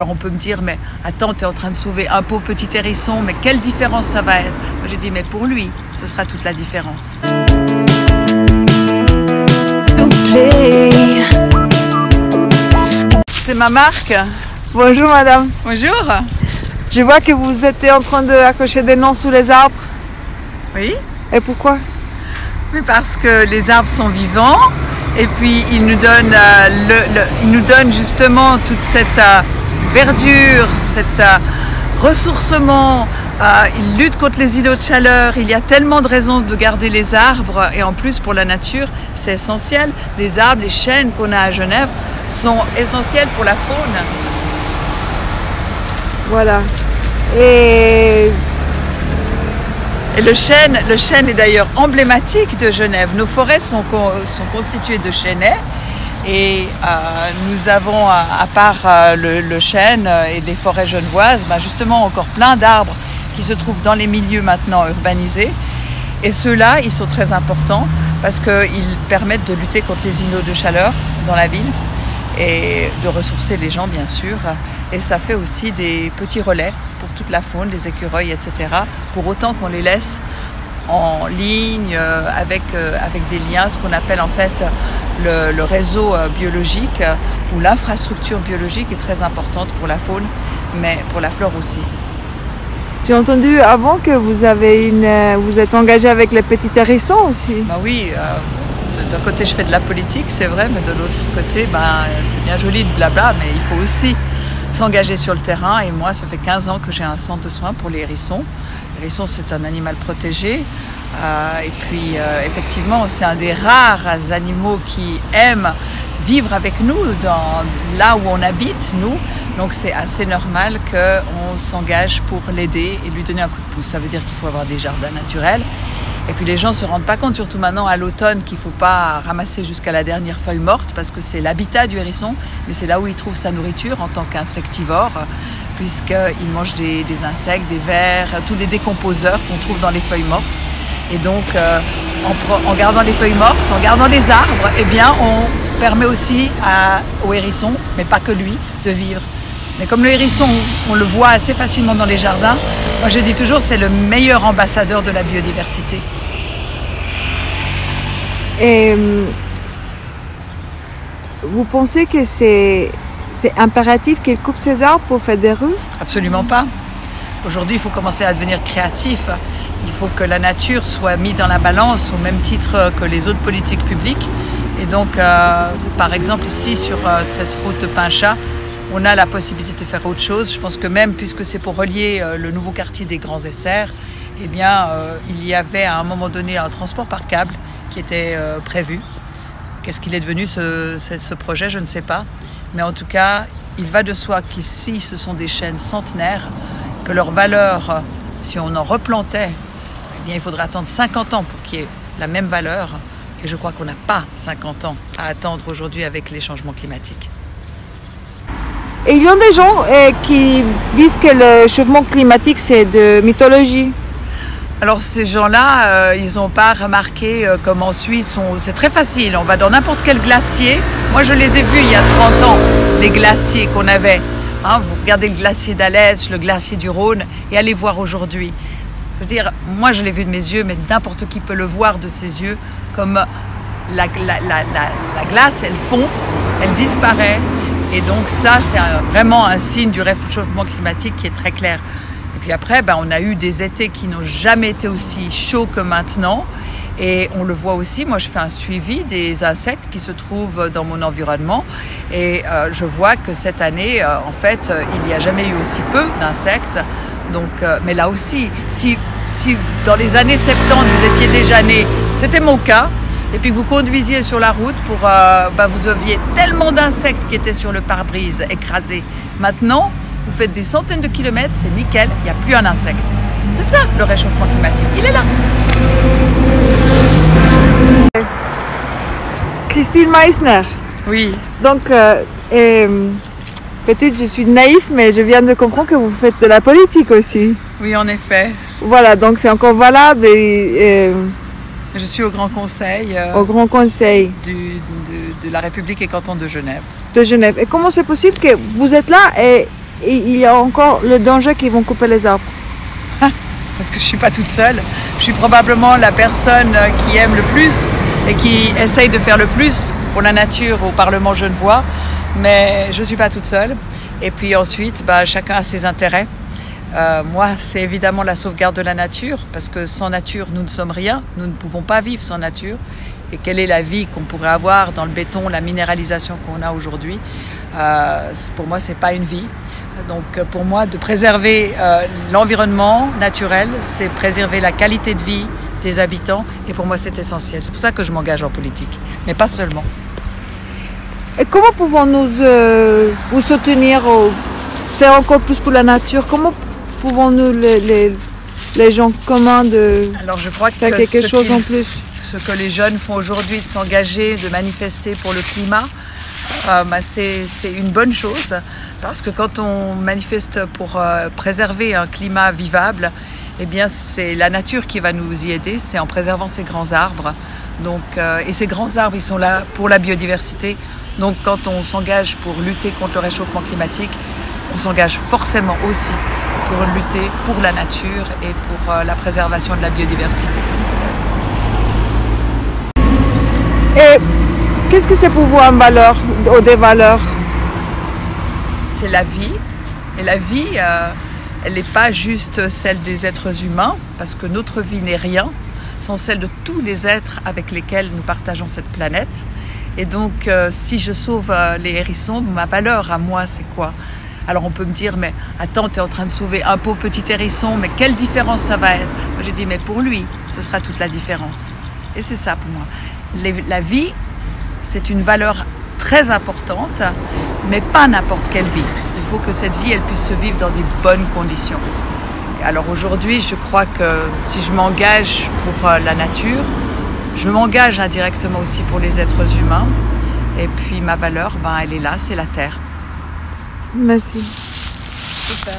Alors on peut me dire, mais attends, tu es en train de sauver un pauvre petit hérisson, mais quelle différence ça va être? Moi j'ai dit, mais pour lui, ce sera toute la différence. C'est ma marque. Bonjour madame. Bonjour. Je vois que vous étiez en train d'accrocher des noms sous les arbres. Oui. Et pourquoi? Oui, parce que les arbres sont vivants et puis ils nous donnent, justement toute cette verdure, cet ressourcement. Ils luttent contre les îlots de chaleur. Il y a tellement de raisons de garder les arbres et en plus pour la nature, c'est essentiel. Les arbres, les chênes qu'on a à Genève sont essentiels pour la faune. Voilà. Et le chêne est d'ailleurs emblématique de Genève. Nos forêts sont constituées de chênaies et nous avons, à part le chêne et les forêts genevoises, justement encore plein d'arbres qui se trouvent dans les milieux maintenant urbanisés. Et ceux-là, ils sont très importants parce qu'ils permettent de lutter contre les îlots de chaleur dans la ville et de ressourcer les gens, bien sûr. Et ça fait aussi des petits relais pour toute la faune, les écureuils, etc. Pour autant qu'on les laisse en ligne, avec des liens, ce qu'on appelle en fait le réseau biologique, où l'infrastructure biologique est très importante pour la faune, mais pour la flore aussi. j'ai entendu avant que vous êtes engagé avec les petits hérissons aussi. Oui, d'un côté je fais de la politique, c'est vrai, mais de l'autre côté, c'est bien joli de blabla, mais il faut aussi s'engager sur le terrain. Et moi, ça fait 15 ans que j'ai un centre de soins pour les hérissons. L'hérisson, c'est un animal protégé. Et puis, effectivement, c'est un des rares animaux qui aime vivre avec nous, là où on habite, nous. Donc, c'est assez normal qu'on s'engage pour l'aider et lui donner un coup de pouce. Ça veut dire qu'il faut avoir des jardins naturels. Et puis les gens ne se rendent pas compte, surtout maintenant à l'automne, qu'il ne faut pas ramasser jusqu'à la dernière feuille morte parce que c'est l'habitat du hérisson, mais c'est là où il trouve sa nourriture en tant qu'insectivore, puisqu'il mange des insectes, des vers, tous les décomposeurs qu'on trouve dans les feuilles mortes. Et donc, en gardant les feuilles mortes, en gardant les arbres, on permet aussi au hérisson, mais pas que lui, de vivre. Mais comme le hérisson, on le voit assez facilement dans les jardins, moi je dis toujours c'est le meilleur ambassadeur de la biodiversité. Et vous pensez que c'est impératif qu'il coupe ses arbres pour faire des rues? Absolument pas. Aujourd'hui, il faut commencer à devenir créatif. Il faut que la nature soit mise dans la balance au même titre que les autres politiques publiques. Et donc, par exemple, ici, sur cette route de Pinchat, on a la possibilité de faire autre chose. Je pense que même, puisque c'est pour relier le nouveau quartier des Grands Essers, il y avait à un moment donné un transport par câble qui était prévu. Qu'est-ce qu'il est devenu ce projet, je ne sais pas. Mais en tout cas, il va de soi qu'ici, ce sont des chênes centenaires, que leur valeur, si on en replantait, il faudrait attendre 50 ans pour qu'il y ait la même valeur. Et je crois qu'on n'a pas 50 ans à attendre aujourd'hui avec les changements climatiques. Et il y a des gens qui disent que le changement climatique, c'est de mythologie. Alors ces gens-là, ils n'ont pas remarqué comme en Suisse, c'est très facile. On va dans n'importe quel glacier. Moi, je les ai vus il y a 30 ans, les glaciers qu'on avait. Vous regardez le glacier d'Alès, le glacier du Rhône, et allez voir aujourd'hui. Je veux dire, moi, je l'ai vu de mes yeux, mais n'importe qui peut le voir de ses yeux, comme la glace, elle fond, elle disparaît. Et donc ça, c'est vraiment un signe du réchauffement climatique qui est très clair. Et puis après, on a eu des étés qui n'ont jamais été aussi chauds que maintenant. Et on le voit aussi, moi je fais un suivi des insectes qui se trouvent dans mon environnement. Et je vois que cette année, en fait, il n'y a jamais eu aussi peu d'insectes. Donc, mais là aussi, si dans les années 70, vous étiez déjà né, c'était mon cas, et puis que vous conduisiez sur la route, vous aviez tellement d'insectes qui étaient sur le pare-brise écrasés. Maintenant, vous faites des centaines de kilomètres, c'est nickel, il n'y a plus un insecte. C'est ça le réchauffement climatique, il est là. Christine Meissner. Oui. Donc, peut-être je suis naïf, mais je viens de comprendre que vous faites de la politique aussi. Oui, en effet. Voilà, donc c'est encore valable. Je suis au Grand Conseil. Au Grand Conseil. De la République et canton de Genève. De Genève. Et comment c'est possible que vous êtes là et Et il y a encore le danger qu'ils vont couper les arbres. Parce que je ne suis pas toute seule. Je suis probablement la personne qui aime le plus et qui essaye de faire le plus pour la nature au Parlement genevois. Mais je ne suis pas toute seule. Et puis ensuite, chacun a ses intérêts. Moi, c'est évidemment la sauvegarde de la nature, parce que sans nature, nous ne sommes rien. Nous ne pouvons pas vivre sans nature. Et quelle est la vie qu'on pourrait avoir dans le béton, la minéralisation qu'on a aujourd'hui? Pour moi, ce n'est pas une vie. Donc pour moi, de préserver l'environnement naturel, c'est préserver la qualité de vie des habitants. Et pour moi, c'est essentiel. C'est pour ça que je m'engage en politique, mais pas seulement. Et comment pouvons-nous vous soutenir, faire encore plus pour la nature? Comment pouvons-nous, les gens communs, Alors, je crois faire quelque chose en plus? Ce que les jeunes font aujourd'hui, de s'engager, de manifester pour le climat, c'est une bonne chose. Parce que quand on manifeste pour préserver un climat vivable, eh bien c'est la nature qui va nous y aider, c'est en préservant ces grands arbres. Donc, et ces grands arbres, ils sont là pour la biodiversité. Donc quand on s'engage pour lutter contre le réchauffement climatique, on s'engage forcément aussi pour lutter pour la nature et pour la préservation de la biodiversité. Et qu'est-ce que c'est pour vous une valeur, ou des valeurs? C'est la vie. Et la vie, elle n'est pas juste celle des êtres humains, parce que notre vie n'est rien sans celle de tous les êtres avec lesquels nous partageons cette planète. Et donc, si je sauve les hérissons, ma valeur à moi, c'est quoi? Alors on peut me dire, mais attends, tu es en train de sauver un pauvre petit hérisson, mais quelle différence ça va être? Moi j'ai dit, mais pour lui, ce sera toute la différence. Et c'est ça pour moi. La vie, c'est une valeur très importante, mais pas n'importe quelle vie. Il faut que cette vie, elle puisse se vivre dans des bonnes conditions. Et alors aujourd'hui, je crois que si je m'engage pour la nature, je m'engage indirectement aussi pour les êtres humains. Et puis ma valeur, elle est là, c'est la terre. Merci. Super.